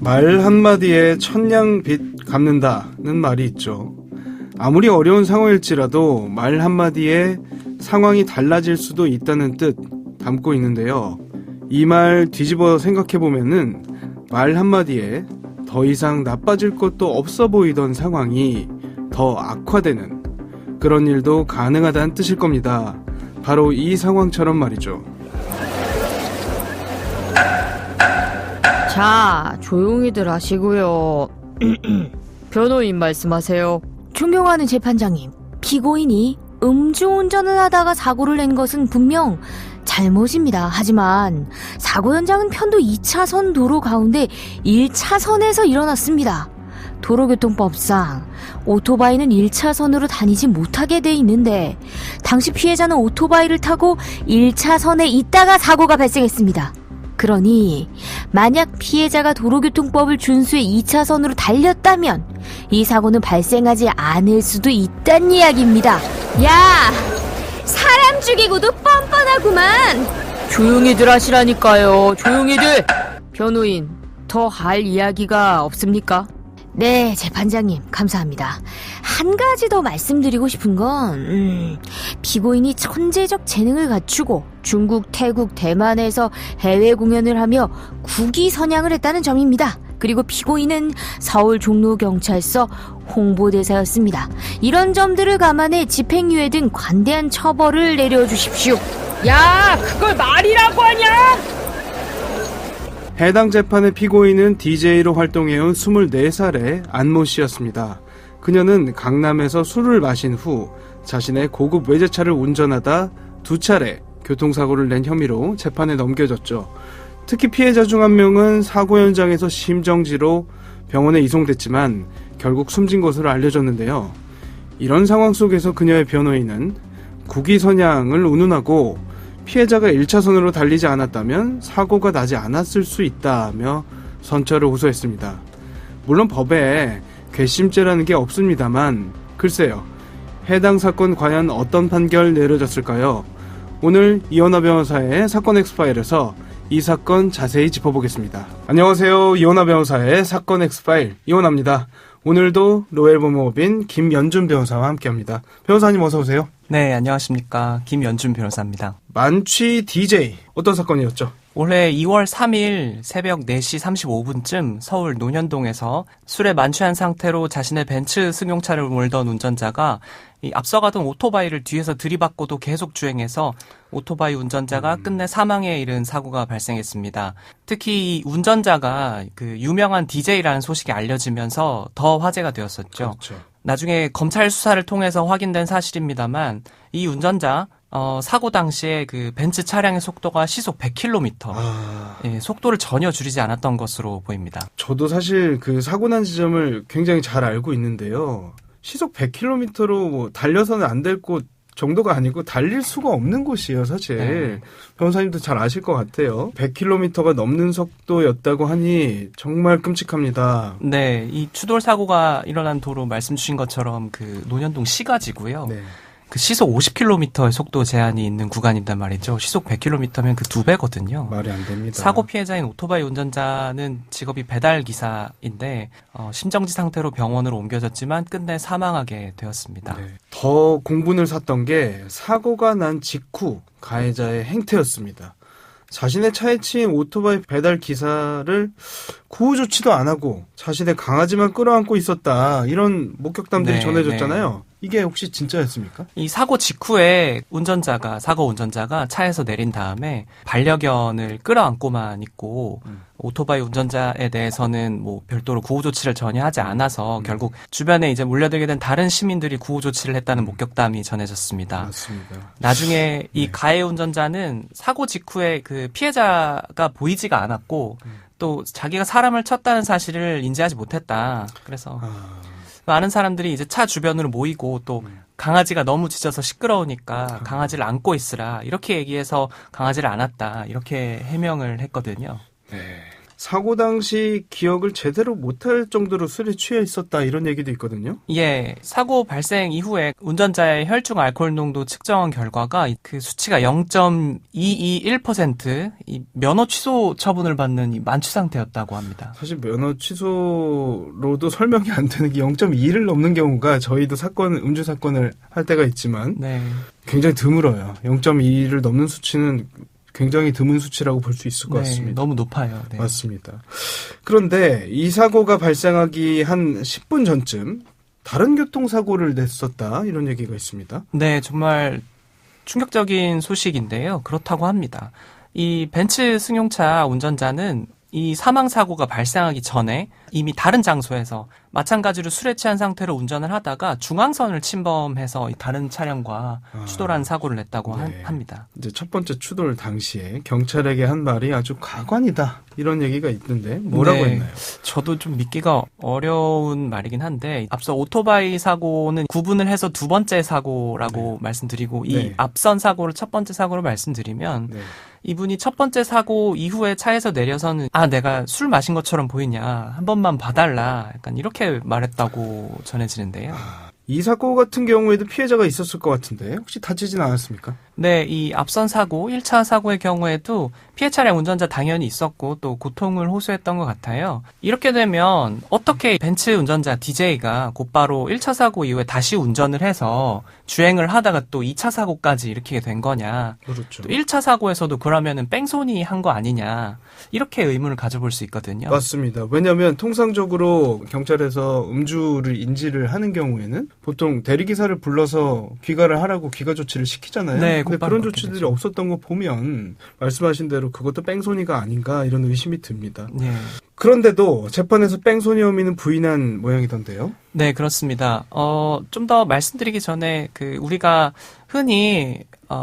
말 한마디에 천냥빚 갚는다는 말이 있죠. 아무리 어려운 상황일지라도 말 한마디에 상황이 달라질 수도 있다는 뜻 담고 있는데요. 이 말 뒤집어 생각해보면은 말 한마디에 더 이상 나빠질 것도 없어 보이던 상황이 더 악화되는 그런 일도 가능하다는 뜻일 겁니다. 바로 이 상황처럼 말이죠. 자, 조용히들 하시고요. 변호인 말씀하세요. 존경하는 재판장님, 피고인이 음주운전을 하다가 사고를 낸 것은 분명 잘못입니다. 하지만 사고 현장은 편도 2차선 도로 가운데 1차선에서 일어났습니다. 도로교통법상 오토바이는 1차선으로 다니지 못하게 돼 있는데 당시 피해자는 오토바이를 타고 1차선에 있다가 사고가 발생했습니다. 그러니 만약 피해자가 도로교통법을 준수해 2차선으로 달렸다면 이 사고는 발생하지 않을 수도 있다는 이야기입니다. 야! 사람 죽이고도 뻔뻔하구만! 조용히들 하시라니까요. 조용히들. 변호인, 더 할 이야기가 없습니까? 네, 재판장님, 감사합니다. 한 가지 더 말씀드리고 싶은 건 피고인이 천재적 재능을 갖추고 중국, 태국, 대만에서 해외 공연을 하며 국위 선양을 했다는 점입니다. 그리고 피고인은 서울 종로경찰서 홍보대사였습니다. 이런 점들을 감안해 집행유예 등 관대한 처벌을 내려주십시오. 야, 그걸 말이라고 하냐? 해당 재판의 피고인은 DJ로 활동해온 24살의 안모 씨였습니다. 그녀는 강남에서 술을 마신 후 자신의 고급 외제차를 운전하다 2차례 교통사고를 낸 혐의로 재판에 넘겨졌죠. 특히 피해자 중 한 명은 사고 현장에서 심정지로 병원에 이송됐지만 결국 숨진 것으로 알려졌는데요. 이런 상황 속에서 그녀의 변호인은 국위선양을 운운하고 피해자가 1차선으로 달리지 않았다면 사고가 나지 않았을 수 있다며 선처를 호소했습니다. 물론 법에 괘씸죄라는 게 없습니다만 글쎄요. 해당 사건 과연 어떤 판결 내려졌을까요? 오늘 이원하 변호사의 사건 엑스파일에서 이 사건 자세히 짚어보겠습니다. 안녕하세요. 이원하 변호사의 사건 엑스파일 이원하입니다. 오늘도 로얄법무법인 김연준 변호사와 함께합니다. 변호사님 어서 오세요. 네, 안녕하십니까. 김연준 변호사입니다. 만취 DJ 어떤 사건이었죠? 올해 2월 3일 새벽 4시 35분쯤 서울 논현동에서 술에 만취한 상태로 자신의 벤츠 승용차를 몰던 운전자가 이 앞서가던 오토바이를 뒤에서 들이받고도 계속 주행해서 오토바이 운전자가 끝내 사망에 이른 사고가 발생했습니다. 특히 이 운전자가 그 유명한 DJ라는 소식이 알려지면서 더 화제가 되었었죠. 그렇죠. 나중에 검찰 수사를 통해서 확인된 사실입니다만 이 운전자 사고 당시에 그 벤츠 차량의 속도가 시속 100km, 예, 속도를 전혀 줄이지 않았던 것으로 보입니다. 저도 사실 그 사고 난 지점을 굉장히 잘 알고 있는데요. 시속 100km로 뭐 달려서는 안 될 곳 정도가 아니고 달릴 수가 없는 곳이에요, 사실. 네. 변호사님도 잘 아실 것 같아요. 100km가 넘는 속도였다고 하니 정말 끔찍합니다. 네, 이 추돌 사고가 일어난 도로 말씀 주신 것처럼 그 논현동 시가지고요. 네. 그 시속 50km의 속도 제한이 있는 구간이란 말이죠. 시속 100km면 그 2배거든요. 말이 안 됩니다. 사고 피해자인 오토바이 운전자는 직업이 배달 기사인데 심정지 상태로 병원으로 옮겨졌지만 끝내 사망하게 되었습니다. 네. 더 공분을 샀던 게 사고가 난 직후 가해자의 행태였습니다. 자신의 차에 치인 오토바이 배달 기사를 구호 조치도 안 하고 자신의 강아지만 끌어안고 있었다. 이런 목격담들이 네, 전해졌잖아요. 이게 혹시 진짜였습니까? 이 사고 직후에 사고 운전자가 차에서 내린 다음에 반려견을 끌어안고만 있고 오토바이 운전자에 대해서는 뭐 별도로 구호 조치를 전혀 하지 않아서 결국 주변에 이제 몰려들게 된 다른 시민들이 구호 조치를 했다는 목격담이 전해졌습니다. 맞습니다. 나중에 이 가해 운전자는 사고 직후에 그 피해자가 보이지가 않았고 또 자기가 사람을 쳤다는 사실을 인지하지 못했다. 그래서 많은 사람들이 이제 차 주변으로 모이고 또 강아지가 너무 짖어서 시끄러우니까 강아지를 안고 있으라 이렇게 얘기해서 강아지를 안았다 이렇게 해명을 했거든요. 네. 사고 당시 기억을 제대로 못할 정도로 술에 취해 있었다 이런 얘기도 있거든요. 예, 사고 발생 이후에 운전자의 혈중 알코올 농도 측정 결과가 그 수치가 0.221%, 이 면허 취소 처분을 받는 이 만취 상태였다고 합니다. 사실 면허 취소로도 설명이 안 되는 게 0.2를 넘는 경우가 저희도 음주 사건을 할 때가 있지만 네. 굉장히 드물어요. 0.2를 넘는 수치는 굉장히 드문 수치라고 볼 수 있을 것 같습니다. 너무 높아요. 네. 맞습니다. 그런데 이 사고가 발생하기 한 10분 전쯤 다른 교통사고를 냈었다 이런 얘기가 있습니다. 네, 정말 충격적인 소식인데요. 그렇다고 합니다. 이 벤츠 승용차 운전자는 이 사망사고가 발생하기 전에 이미 다른 장소에서 마찬가지로 술에 취한 상태로 운전을 하다가 중앙선을 침범해서 다른 차량과 추돌한 사고를 냈다고 네. 합니다. 이제 첫 번째 추돌 당시에 경찰에게 한 말이 아주 가관이다 이런 얘기가 있는데 뭐라고 네, 했나요? 저도 좀 믿기가 어려운 말이긴 한데 앞서 오토바이 사고는 구분을 해서 두 번째 사고라고 말씀드리고 이 네. 앞선 사고를 첫 번째 사고로 말씀드리면 네. 이분이 첫 번째 사고 이후에 차에서 내려서는 내가 술 마신 것처럼 보이냐 한 번만 봐달라 약간 이렇게 말했다고 전해지는데요. 이 사고 같은 경우에도 피해자가 있었을 것 같은데 혹시 다치진 않았습니까? 네, 이 앞선 사고 1차 사고의 경우에도 피해 차량 운전자 당연히 있었고 또 고통을 호소했던 것 같아요. 이렇게 되면 어떻게 벤츠 운전자 DJ가 곧바로 1차 사고 이후에 다시 운전을 해서 주행을 하다가 또 2차 사고까지 일으키게 된 거냐. 그렇죠. 또 1차 사고에서도 그러면은 뺑소니 한 거 아니냐. 이렇게 의문을 가져볼 수 있거든요. 맞습니다. 왜냐하면 통상적으로 경찰에서 음주를 인지를 하는 경우에는 보통 대리기사를 불러서 귀가를 하라고 귀가 조치를 시키잖아요. 네, 근데 곧바로 그런 그렇게 조치들이 되죠. 없었던 거 보면 말씀하신 대로 그것도 뺑소니가 아닌가 이런 의심이 듭니다. 네. 그런데도 재판에서 뺑소니 혐의는 부인한 모양이던데요. 네, 그렇습니다. 좀 더 말씀드리기 전에 우리가 흔히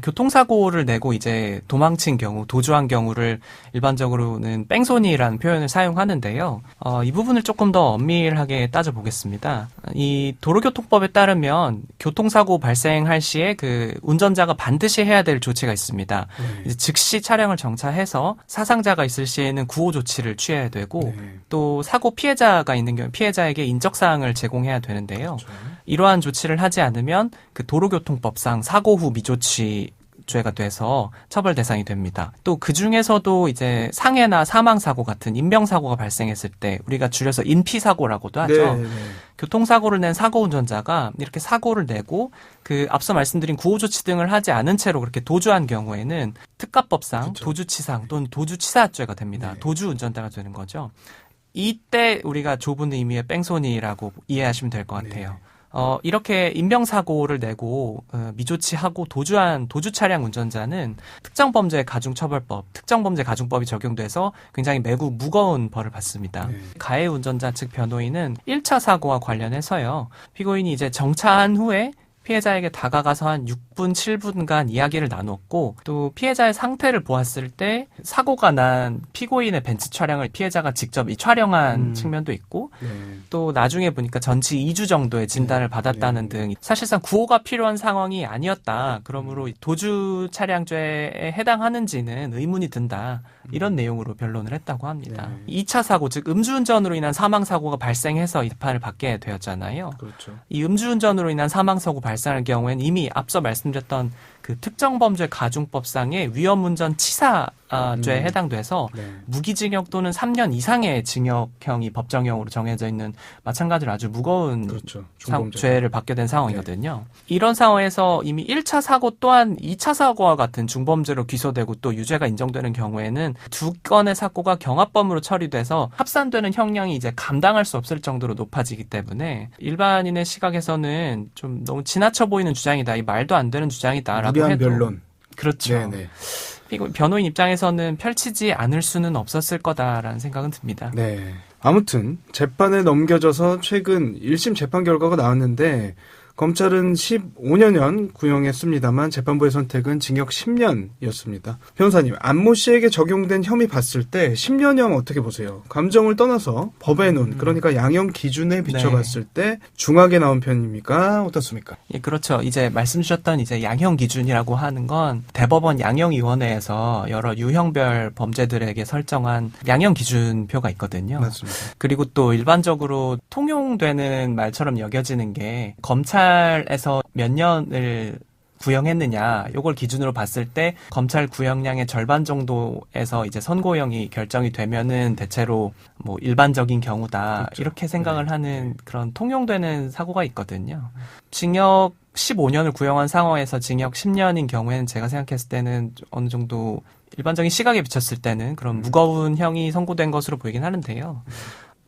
교통사고를 내고 이제 도망친 경우, 도주한 경우를 일반적으로는 뺑소니라는 표현을 사용하는데요. 이 부분을 조금 더 엄밀하게 따져보겠습니다. 이 도로교통법에 따르면 교통사고 발생할 시에 운전자가 반드시 해야 될 조치가 있습니다. 이제 즉시 차량을 정차해서 사상자가 있을 시에는 구호 조치를 취해야 되고 또 사고 피해자가 있는 경우 피해자에게 인적사항을 제공해야 되는데요. 그렇죠. 이러한 조치를 하지 않으면 도로교통법상 사고 후 미조치 죄가 돼서 처벌 대상이 됩니다. 또 그 중에서도 이제 상해나 사망사고 같은 인명사고가 발생했을 때 우리가 줄여서 인피사고라고도 하죠. 네. 교통사고를 낸 사고 운전자가 이렇게 사고를 내고 앞서 말씀드린 구호조치 등을 하지 않은 채로 그렇게 도주한 경우에는 특가법상 그렇죠. 도주치상 또는 도주치사죄가 됩니다. 네. 도주운전자가 되는 거죠. 이때 우리가 좁은 의미의 뺑소니라고 이해하시면 될 것 같아요. 이렇게 인명사고를 내고 미조치하고 도주한 도주 차량 운전자는 특정범죄 가중처벌법, 특정범죄 가중법이 적용돼서 굉장히 매우 무거운 벌을 받습니다. 네. 가해 운전자 측 변호인은 1차 사고와 관련해서요. 피고인이 이제 정차한 후에 피해자에게 다가가서 한 6분, 7분간 이야기를 나눴고 또 피해자의 상태를 보았을 때 사고가 난 피고인의 벤츠 차량을 피해자가 직접 촬영한 측면도 있고 네. 또 나중에 보니까 전치 2주 정도의 진단을 받았다는 등 사실상 구호가 필요한 상황이 아니었다. 그러므로 도주 차량죄에 해당하는지는 의문이 든다. 이런 내용으로 변론을 했다고 합니다. 2차 사고, 즉 음주운전으로 인한 사망사고가 발생해서 이 재판을 받게 되었잖아요. 그렇죠. 이 음주운전으로 인한 사망사고 발생할 경우에는 이미 앞서 말씀드렸던 특정범죄 가중법상의 위험운전 치사죄에 해당돼서 무기징역 또는 3년 이상의 징역형이 법정형으로 정해져 있는 마찬가지로 아주 무거운 그렇죠. 죄를 받게 된 상황이거든요. 이런 상황에서 이미 1차 사고 또한 2차 사고와 같은 중범죄로 기소되고 또 유죄가 인정되는 경우에는 두 건의 사고가 경합범으로 처리돼서 합산되는 형량이 이제 감당할 수 없을 정도로 높아지기 때문에 일반인의 시각에서는 좀 너무 지나쳐 보이는 주장이다. 이 말도 안 되는 주장이다라고 무리한 해도 변론. 그렇죠. 네네. 변호인 입장에서는 펼치지 않을 수는 없었을 거다라는 생각은 듭니다. 네. 아무튼 재판에 넘겨져서 최근 1심 재판 결과가 나왔는데 검찰은 15년 구형했습니다만 재판부의 선택은 징역 10년이었습니다. 변호사님, 안모 씨에게 적용된 혐의 봤을 때 10년형 어떻게 보세요? 감정을 떠나서 법의 눈, 그러니까 양형 기준에 비춰봤을 때 중하게 나온 편입니까? 어떻습니까? 예, 그렇죠. 이제 말씀 주셨던 이제 양형 기준이라고 하는 건 대법원 양형위원회에서 여러 유형별 범죄들에게 설정한 양형 기준표가 있거든요. 맞습니다. 그리고 또 일반적으로 통용되는 말처럼 여겨지는 게 검찰에서 몇 년을 구형했느냐, 요걸 기준으로 봤을 때 검찰 구형량의 절반 정도에서 이제 선고형이 결정이 되면은 대체로 뭐 일반적인 경우다. 그렇죠. 이렇게 생각을 하는 그런 통용되는 사고가 있거든요. 징역 15년을 구형한 상황에서 징역 10년인 경우에는 제가 생각했을 때는 어느 정도 일반적인 시각에 비쳤을 때는 그런 무거운 형이 선고된 것으로 보이긴 하는데요.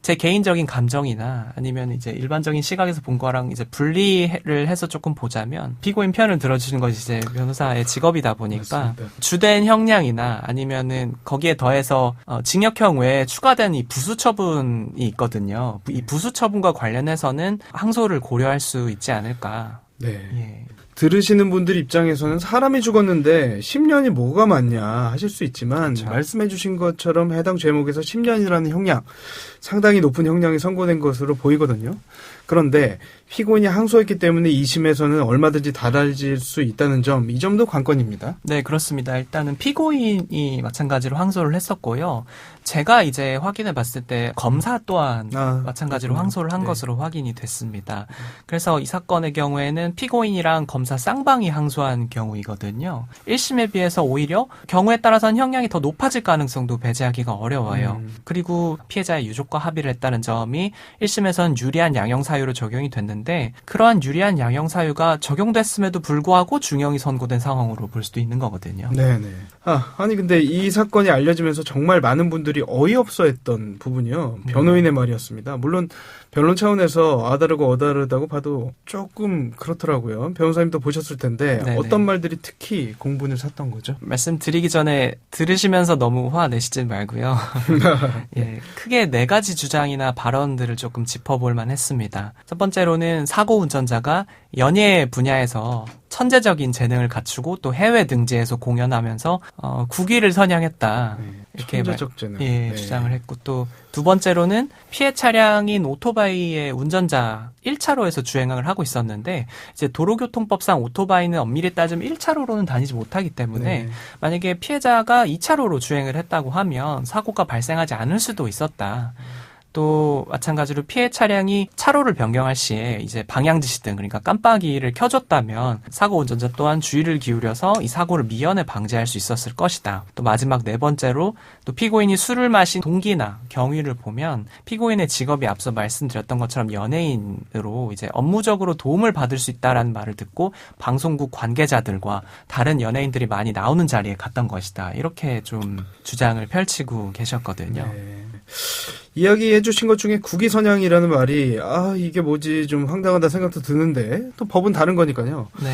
제 개인적인 감정이나 아니면 이제 일반적인 시각에서 본 거랑 이제 분리를 해서 조금 보자면 피고인 편을 들어주는 것이 이제 변호사의 직업이다 보니까 맞습니다. 주된 형량이나 아니면은 거기에 더해서 징역형 외에 추가된 이 부수 처분이 있거든요. 이 부수 처분과 관련해서는 항소를 고려할 수 있지 않을까. 네. 예. 들으시는 분들 입장에서는 사람이 죽었는데 10년이 뭐가 많냐 하실 수 있지만 그렇죠. 말씀해 주신 것처럼 해당 죄목에서 10년이라는 형량, 상당히 높은 형량이 선고된 것으로 보이거든요. 그런데 피고인이 항소했기 때문에 2심에서는 얼마든지 달라질 수 있다는 점, 이 점도 관건입니다. 네, 그렇습니다. 일단은 피고인이 마찬가지로 항소를 했었고요. 제가 이제 확인해 봤을 때 검사 또한 마찬가지로 그렇군요. 항소를 한 네. 것으로 확인이 됐습니다. 그래서 이 사건의 경우에는 피고인이랑 검사 쌍방이 항소한 경우이거든요. 1심에 비해서 오히려 경우에 따라서는 형량이 더 높아질 가능성도 배제하기가 어려워요. 그리고 피해자의 유족과 합의를 했다는 점이 1심에서는 유리한 양형 사유로 적용이 됐는데 그러한 유리한 양형 사유가 적용됐음에도 불구하고 중형이 선고된 상황으로 볼 수도 있는 거거든요. 네네. 아니 근데 이 사건이 알려지면서 정말 많은 분들이 어이없어했던 부분이요. 변호인의 말이었습니다. 물론 변론 차원에서 아다르고 어다르다고 봐도 조금 그렇더라고요. 변호사님도 보셨을 텐데 네네. 어떤 말들이 특히 공분을 샀던 거죠? 말씀드리기 전에 들으시면서 너무 화내시지 말고요. 예, 크게 4가지 주장이나 발언들을 조금 짚어볼 만했습니다. 첫 번째로는 사고 운전자가 연예 분야에서 천재적인 재능을 갖추고 또 해외 등지에서 공연하면서 국위를 선양했다. 이렇게 천재적 재능. 예, 네. 주장을 했고 또 두 번째로는 피해 차량인 오토바이의 운전자 1차로에서 주행을 하고 있었는데 이제 도로교통법상 오토바이는 엄밀히 따지면 1차로로는 다니지 못하기 때문에 네. 만약에 피해자가 2차로로 주행을 했다고 하면 사고가 발생하지 않을 수도 있었다. 또 마찬가지로 피해 차량이 차로를 변경할 시에 이제 방향 지시등 그러니까 깜빡이를 켜줬다면 사고 운전자 또한 주의를 기울여서 이 사고를 미연에 방지할 수 있었을 것이다. 또 마지막 4번째로 또 피고인이 술을 마신 동기나 경위를 보면 피고인의 직업이 앞서 말씀드렸던 것처럼 연예인으로 이제 업무적으로 도움을 받을 수 있다라는 말을 듣고 방송국 관계자들과 다른 연예인들이 많이 나오는 자리에 갔던 것이다. 이렇게 좀 주장을 펼치고 계셨거든요. 네. 이야기해 주신 것 중에 국위선양이라는 말이 이게 뭐지 좀 황당하다 생각도 드는데 또 법은 다른 거니까요. 네.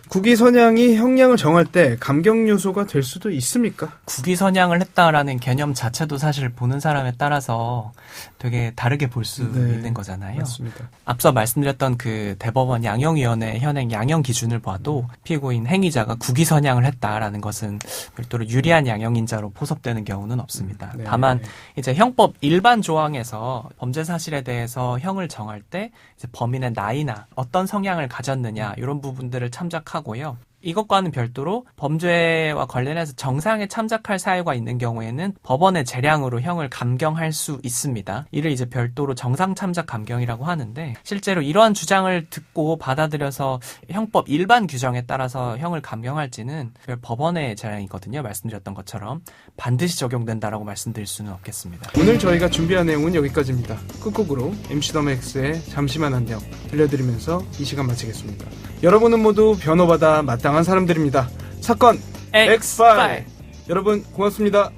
국위선양이 형량을 정할 때 감경 요소가 될 수도 있습니까? 국위선양을 했다라는 개념 자체도 사실 보는 사람에 따라서 되게 다르게 볼 수 네. 있는 거잖아요. 맞습니다. 앞서 말씀드렸던 그 대법원 양형위원회 현행 양형 기준을 봐도 피고인 행위자가 국위선양을 했다라는 것은 별도로 유리한 양형인자로 포섭되는 경우는 없습니다. 네. 다만 이제 형법 일반 조항에서 범죄 사실에 대해서 형을 정할 때 이제 범인의 나이나 어떤 성향을 가졌느냐 이런 부분들을 참작하고요. 이것과는 별도로 범죄와 관련해서 정상에 참작할 사유가 있는 경우에는 법원의 재량으로 형을 감경할 수 있습니다. 이를 이제 별도로 정상 참작 감경이라고 하는데 실제로 이러한 주장을 듣고 받아들여서 형법 일반 규정에 따라서 형을 감경할지는 법원의 재량이거든요. 말씀드렸던 것처럼 반드시 적용된다라고 말씀드릴 수는 없겠습니다. 오늘 저희가 준비한 내용은 여기까지입니다. 끝곡으로 MC 더 맥스의 잠시만 안녕 들려드리면서 이 시간 마치겠습니다. 여러분은 모두 변호받아 마땅한 사람들입니다. 사건 X5. 여러분 고맙습니다.